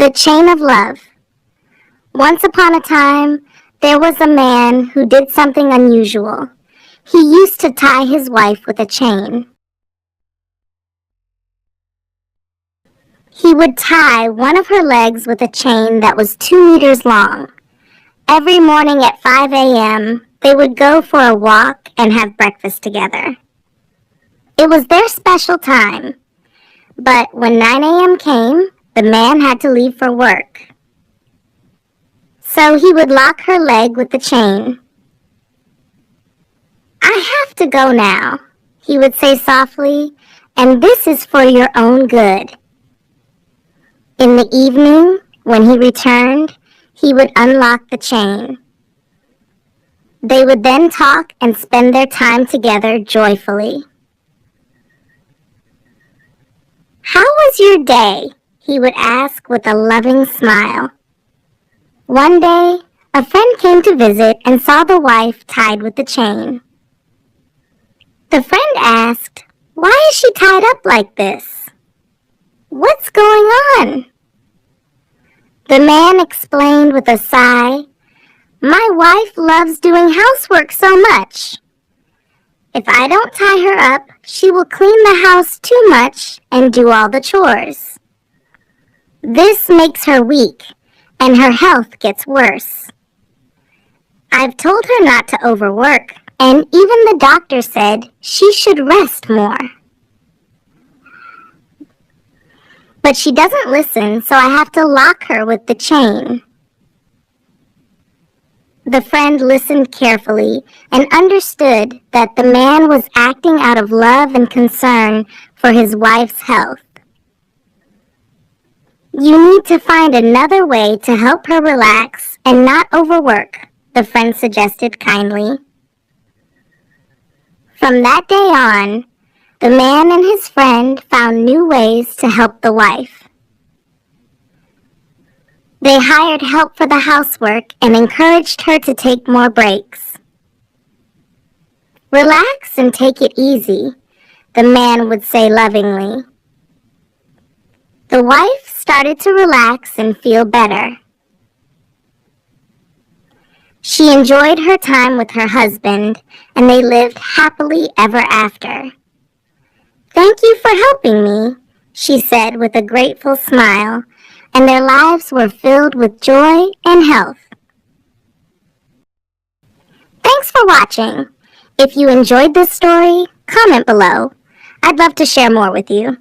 The chain of love. Once upon a time, there was a man who did something unusual. He used to tie his wife with a chain. He would tie one of her legs with a chain that was 2 meters long. Every morning at 5 a.m., they would go for a walk and have breakfast together. It was their special time. But when 9 a.m. came, the man had to leave for work. So he would lock her leg with the chain. "I have to go now," he would say softly, "and this is for your own good." In the evening, when he returned, he would unlock the chain. They would then talk and spend their time together joyfully. "How was your day?" he would ask with a loving smile. One day, a friend came to visit and saw the wife tied with the chain. The friend asked, "Why is she tied up like this? What's going on?" The man explained with a sigh, "My wife loves doing housework so much. If I don't tie her up, she will clean the house too much and do all the chores. This makes her weak, and her health gets worse. I've told her not to overwork, and even the doctor said she should rest more. But she doesn't listen, so I have to lock her with the chain." The friend listened carefully and understood that the man was acting out of love and concern for his wife's health. "You need to find another way to help her relax and not overwork," the friend suggested kindly. From that day on, the man and his friend found new ways to help the wife. They hired help for the housework and encouraged her to take more breaks. "Relax and take it easy," the man would say lovingly. The wife started to relax and feel better. She enjoyed her time with her husband, and they lived happily ever after. "Thank you for helping me," she said with a grateful smile, and their lives were filled with joy and health. Thanks for watching. If you enjoyed this story, comment below. I'd love to share more with you.